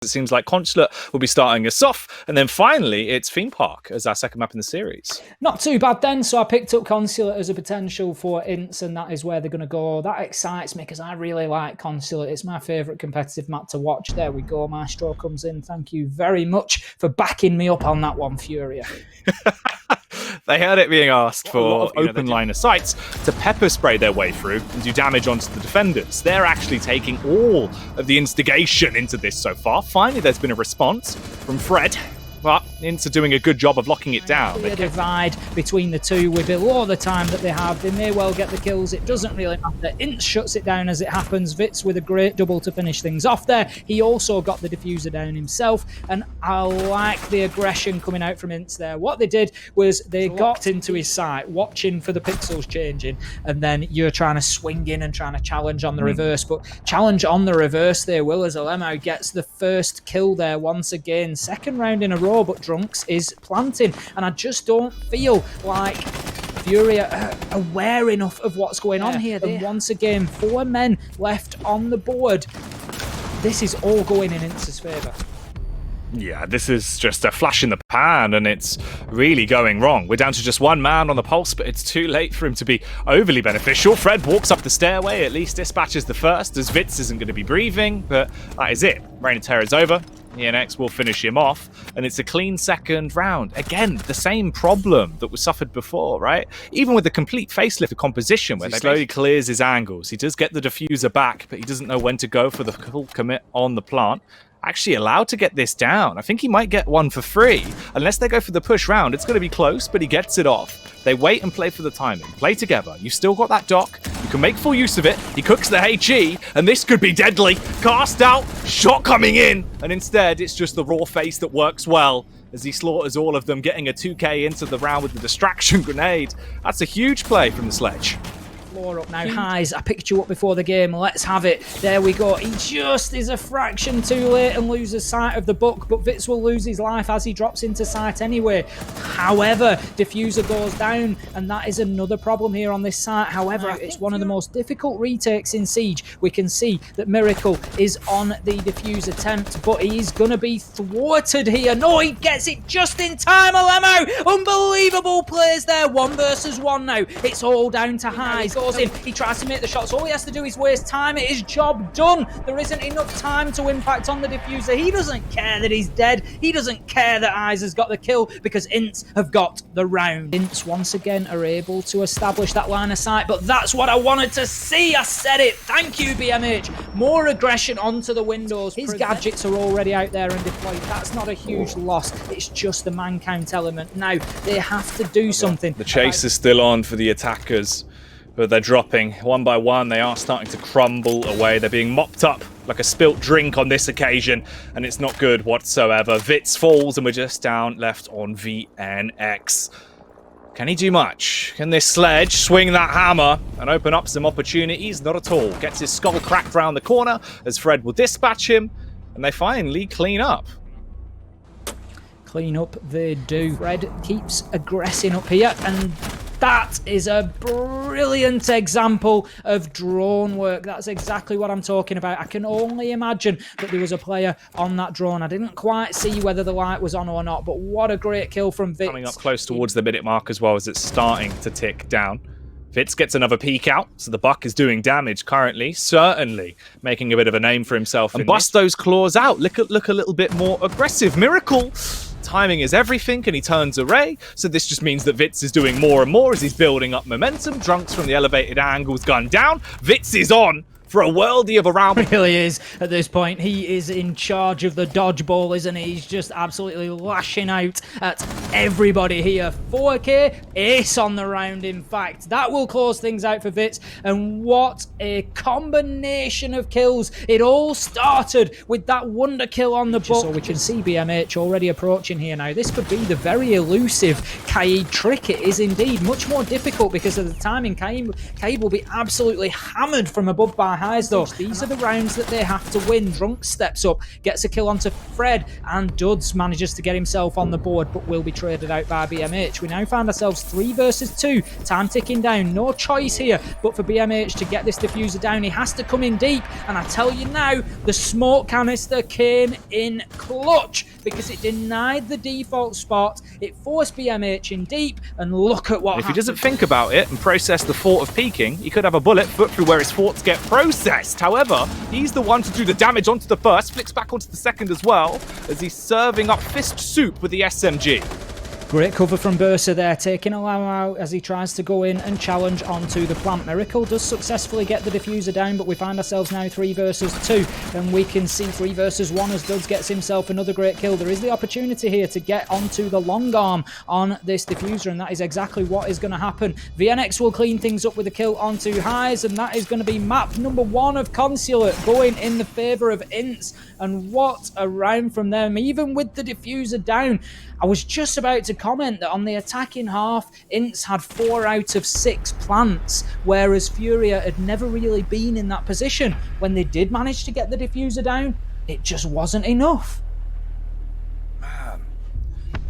It seems like Consulate will be starting us off, and then finally it's Theme Park as our second map in the series. Not too bad then, so I picked up Consulate as a potential for INTZ, and that is where they're going to go. That excites me because I really like Consulate. It's my favourite competitive map to watch. There we go, Maestro comes in. Thank you very much for backing me up on that one, Furia. They heard it being asked for open line of sights to pepper spray their way through and do damage onto the defenders. They're actually taking all of the instigation into this so far. Finally, there's been a response from Fred, but INTZ doing a good job of locking it down. The divide between the two, we're below the time that they have. They may well get the kills. It doesn't really matter. INTZ shuts it down as it happens. Vits with a great double to finish things off there. He also got the diffuser down himself, and I like the aggression coming out from INTZ there. What they did was they got into his sight, watching for the pixels changing, and then you're trying to swing in and trying to challenge on the reverse. But challenge on the reverse there, Will as Alemo gets the first kill there once again. Second round in a row, but Drunks is planting, and I just don't feel like Furia are aware enough of what's going on here. And once again, 4 men left on the board. This is all going in INTZ's favour. Yeah, this is just a flash in the pan, and it's really going wrong. We're down to just 1 man on the pulse, but it's too late for him to be overly beneficial. Fred walks up the stairway, at least dispatches the first, as Vits isn't going to be breathing, but that is it. Reign of Terror is over. ENX will finish him off, and it's a clean second round. Again, the same problem that was suffered before, right? Even with the complete facelift of composition, where he slowly clears his angles. He does get the diffuser back, but he doesn't know when to go for the full commit on the plant. Actually allowed to get this down. I think he might get one for free. Unless they go for the push round, it's going to be close, but he gets it off. They wait and play for the timing. Play together. You've still got that dock. You can make full use of it. He cooks the HE, and this could be deadly. Cast out, shot coming in, and instead it's just the raw face that works well as he slaughters all of them, getting a 2k into the round with the distraction grenade. That's a huge play from the Sledge. Floor up now. Highs, I picked you up before the game. Let's have it. There we go. He just is a fraction too late and loses sight of the book, but Vits will lose his life as he drops into sight anyway. However, diffuser goes down, and that is another problem here on this site. However, it's one of the most difficult retakes in Siege. We can see that Miracle is on the diffuse attempt, but he's going to be thwarted here. No, he gets it just in time, Alemo. Unbelievable plays there. 1 versus 1 now. It's all down to Highs. Goes in, he tries to make the shots. All he has to do is waste time. It is job done. There isn't enough time to impact on the diffuser. He doesn't care that he's dead. He doesn't care that Eyes has got the kill because INTZ have got the round. INTZ once again are able to establish that line of sight, but that's what I wanted to see. I said it. Thank you, BMH. More aggression onto the windows. His gadgets are already out there and deployed. That's not a huge loss. It's just the man count element. Now, they have to do something. The chase is still on for the attackers, but they're dropping one by one. They are starting to crumble away. They're being mopped up like a spilt drink on this occasion, and it's not good whatsoever. Vits falls, and we're just down left on VNX. Can he do much? Can this Sledge swing that hammer and open up some opportunities? Not at all. Gets his skull cracked round the corner as Fred will dispatch him, and they finally clean up. Clean up they do. Fred keeps aggressing up here, and that is a brilliant example of drone work. That's exactly what I'm talking about. I can only imagine that there was a player on that drone. I didn't quite see whether the light was on or not, but what a great kill from Vits. Coming up close towards the minute mark as well as it's starting to tick down. Vits gets another peek out, so the Buck is doing damage currently, certainly making a bit of a name for himself. And bust those claws out, look a little bit more aggressive. Miracle! Timing is everything, and he turns array, so this just means that Vits is doing more and more as he's building up momentum. Drunks from the elevated angles gun down. Vits is on for a worldie of a round. He really is at this point. He is in charge of the dodgeball, isn't he? He's just absolutely lashing out at everybody here. 4K, ace on the round, in fact. That will close things out for Vits, and what a combination of kills. It all started with that wonder kill on the book. So we can see BMH already approaching here now. This could be the very elusive Kaid trick. It is indeed much more difficult because of the timing. Kaid will be absolutely hammered from above by highs though. These are the rounds that they have to win. Drunk steps up, gets a kill onto Fred, and Duds manages to get himself on the board, but will be traded out by BMH. We now find ourselves 3 versus 2. Time ticking down. No choice here but for BMH to get this diffuser down. He has to come in deep, and I tell you now, the smoke canister came in clutch because it denied the default spot. It forced BMH in deep, and look at what happened. If he doesn't think about it and process the thought of peeking, he could have a bullet foot through where his thoughts get processed. However, he's the one to do the damage onto the first, flicks back onto the second as well, as he's serving up fist soup with the SMG. Great cover from Bursa there, taking a low out as he tries to go in and challenge onto the plant. Miracle does successfully get the diffuser down, but we find ourselves now 3 versus 2, and we can see 3 versus 1 as Duds gets himself another great kill. There is the opportunity here to get onto the long arm on this diffuser, and that is exactly what is going to happen. VNX will clean things up with a kill onto highs, and that is going to be map number 1 of Consulate going in the favour of INTZ, and what a round from them, even with the diffuser down. I was just about to comment that on the attacking half, INTZ had 4 out of 6 plants, whereas Furia had never really been in that position. When they did manage to get the diffuser down, it just wasn't enough. Man,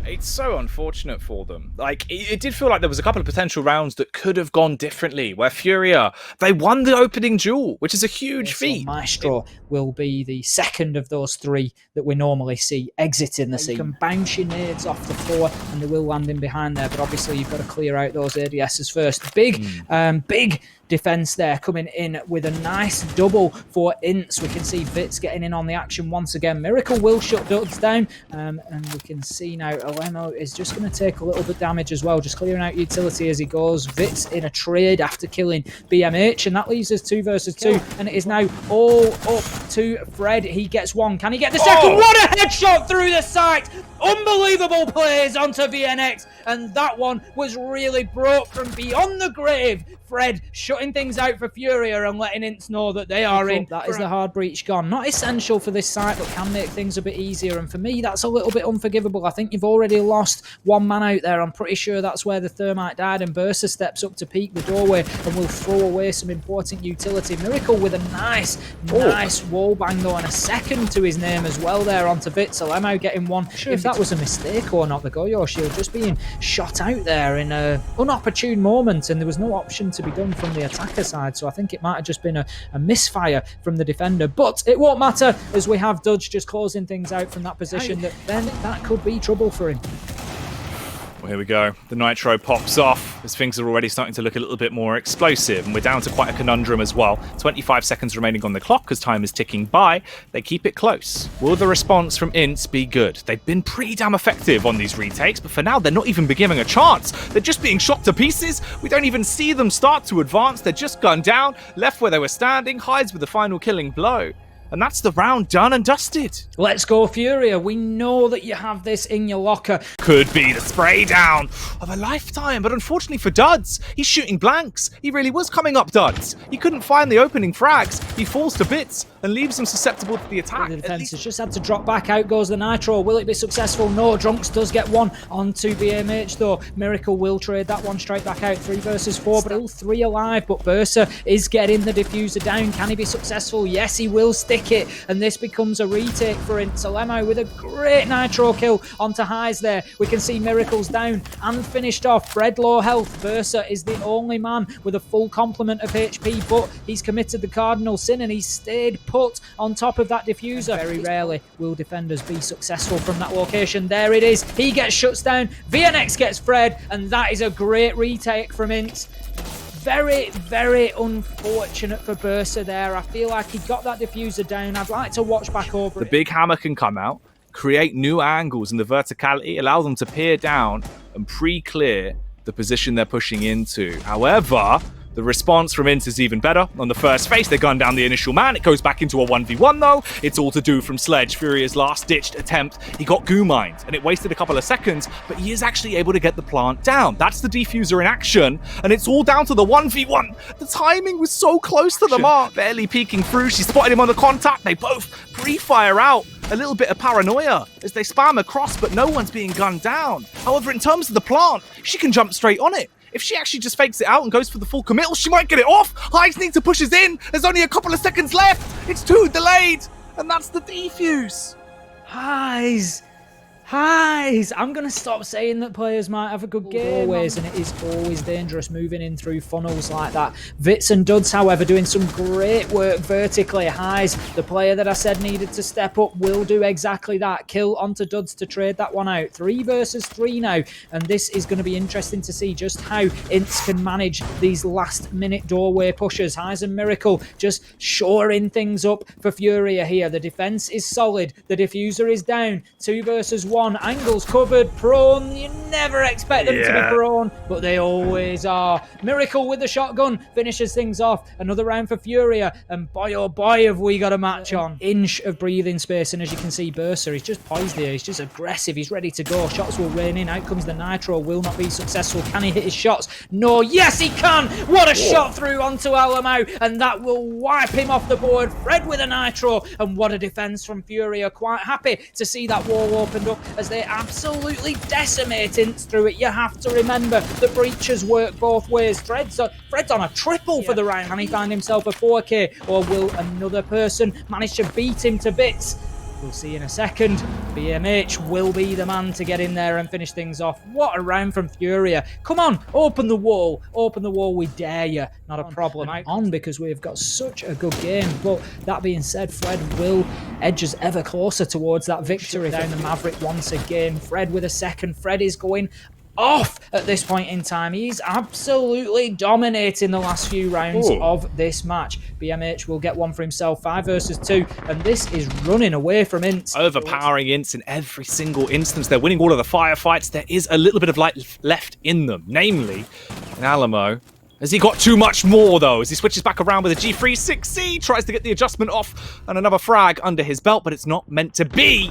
it's so unfortunate for them. Like, it did feel like there was a couple of potential rounds that could have gone differently, where Furia, they won the opening duel, which is a huge feat. Maestro will be the second of those 3 that we normally see exiting the scene. You can bounce your nades off the floor and they will land in behind there, but obviously you've got to clear out those ADSs first. Big defense there, coming in with a nice double for INTZ. We can see Vits getting in on the action once again. Miracle will shut Duds down, and we can see now Alemo is just going to take a little bit of damage as well, just clearing out utility as he goes. Vits in a trade after killing BMH, and that leaves us 2 versus 2, and it is now all up to Fred. He gets 1. Can he get the second? What a headshot through the sight! Unbelievable plays onto VNX, and that one was really brought from beyond the grave. Fred shutting things out for Furia and letting INTZ know that they are in. That is the hard breach gone. Not essential for this site, but can make things a bit easier. And for me, that's a little bit unforgivable. I think you've already lost 1 man out there. I'm pretty sure that's where the thermite died. And Bursa steps up to peek the doorway and will throw away some important utility. Miracle with a nice wall bang though, and a second to his name as well there onto Vits. Alemo getting 1. If that was a mistake or not, the Goyo shield just being shot out there in an unopportune moment, and there was no option to be done from the attacker side, so I think it might have just been a misfire from the defender, but it won't matter as we have Dudge just closing things out from that position. That could be trouble for him. Well, here we go. The Nitro pops off as things are already starting to look a little bit more explosive, and we're down to quite a conundrum as well. 25 seconds remaining on the clock as time is ticking by. They keep it close. Will the response from INTZ be good? They've been pretty damn effective on these retakes, but for now they're not even beginning a chance. They're just being shot to pieces. We don't even see them start to advance. They're just gunned down, left where they were standing, hides with the final killing blow. And that's the round done and dusted. Let's go, Furia. We know that you have this in your locker. Could be the spray down of a lifetime, but unfortunately for Duds, he's shooting blanks. He really was coming up Duds. He couldn't find the opening frags. He falls to bits and leaves him susceptible to the attack. The defense has just had to drop back. Out goes the Nitro. Will it be successful? No. Drunks does get 1 onto BMH though. Miracle will trade that one straight back out. 3 versus 4, but all 3 alive. But Bursa is getting the diffuser down. Can he be successful? Yes, he will stick it, and this becomes a retake for INTZ. Alemo with a great Nitro kill onto highs there. We can see Miracles down and finished off. Fred low health. Bursa is the only man with a full complement of HP, but he's committed the cardinal sin and he's stayed put on top of that diffuser. Very rarely will defenders be successful from that location. There it is. He gets shuts down. VNX gets Fred, and that is a great retake from INTZ. Very, very unfortunate for Bursa there. I feel like he got that diffuser down. I'd like to watch back over it. The big hammer can come out, create new angles in the verticality, allow them to peer down and pre-clear the position they're pushing into. However, the response from INTZ is even better. On the first face, they gun down the initial man. It goes back into a 1v1 though. It's all to do from Sledge. Furia's last-ditched attempt. He got goo-mined, and it wasted a couple of seconds, but he is actually able to get the plant down. That's the diffuser in action, and it's all down to the 1v1. The timing was so close to the mark. Barely peeking through. She spotted him on the contact. They both pre-fire out. A little bit of paranoia as they spam across, but no one's being gunned down. However, in terms of the plant, she can jump straight on it. if she actually just fakes it out and goes for the full committal, she might get it off. Highs need to push his in. There's only a couple of seconds left. It's too delayed. And that's the defuse. Highs. I'm going to stop saying that players might have a good game. Always, and it is always dangerous moving in through funnels like that. Vits and Duds, however, doing some great work vertically. Highs, the player that I said needed to step up, will do exactly that. Kill onto Duds to trade that one out. 3 versus 3 now, and this is going to be interesting to see just how INTZ can manage these last-minute doorway pushes. Highs and Miracle just shoring things up for Furia here. The defense is solid. The diffuser is down. 2 versus 1. Angles covered, prone. You never expect them to be prone, but they always are. Miracle with the shotgun finishes things off. Another round for Furia, and boy oh boy have we got a match on. Inch of breathing space, and as you can see, Bursa, he's just poised here. He's just aggressive. He's ready to go. Shots will rain in. Out comes the Nitro. Will not be successful. Can he hit his shots? No. Yes, he can. What a shot through onto Alamo, and that will wipe him off the board. Fred with a Nitro, and what a defense from Furia. Quite happy to see that wall opened up as they absolutely decimate INTZ through it. You have to remember the breaches work both ways. Fred's on a triple for the round. Can he find himself a 4K, or will another person manage to beat him to bits? We'll see in a second. BMH will be the man to get in there and finish things off. What a round from Furia. Come on, open the wall. Open the wall, we dare you. Not a problem. On because we've got such a good game. But that being said, Fred will edge us ever closer towards that victory. Down the Maverick once again. Fred with a second. Fred is going off at this point in time. He's absolutely dominating the last few rounds of this match. BMH will get one for himself. 5 versus 2, and this is running away from INTZ. Overpowering INTZ in every single instance. They're winning all of the firefights. There is a little bit of light left in them, namely in Alamo. Has he got too much more, though, as he switches back around with a G36C, tries to get the adjustment off, and another frag under his belt, but it's not meant to be.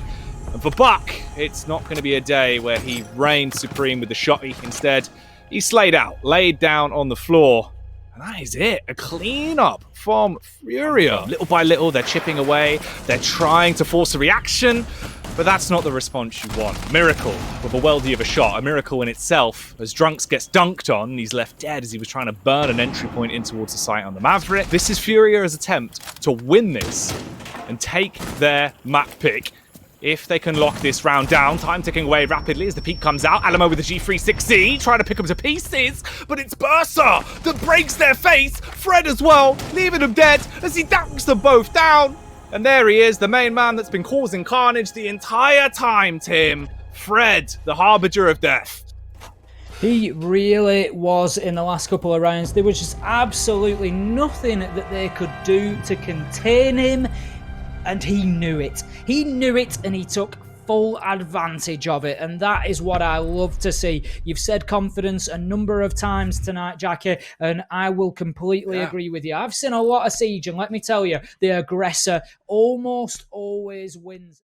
And for Buck, it's not going to be a day where he reigns supreme with the shotty. Instead, he's slayed out, laid down on the floor. And that is it. A clean-up from Furia. Little by little, they're chipping away. They're trying to force a reaction. But that's not the response you want. Miracle with a weldy of a shot. A miracle in itself. As Drunks gets dunked on, he's left dead as he was trying to burn an entry point in towards the site on the Maverick. This is Furia's attempt to win this and take their map pick. If they can lock this round down, time ticking away rapidly as the peak comes out. Alamo with the G36C, trying to pick them to pieces, but it's Bursa that breaks their face. Fred as well, leaving them dead as he dunks them both down. And there he is, the main man that's been causing carnage the entire time, Tim. Fred, the harbinger of death. He really was in the last couple of rounds. There was just absolutely nothing that they could do to contain him. And he knew it. He knew it, and he took full advantage of it. And that is what I love to see. You've said confidence a number of times tonight, Jackie, and I will completely agree with you. I've seen a lot of Siege, and let me tell you, the aggressor almost always wins.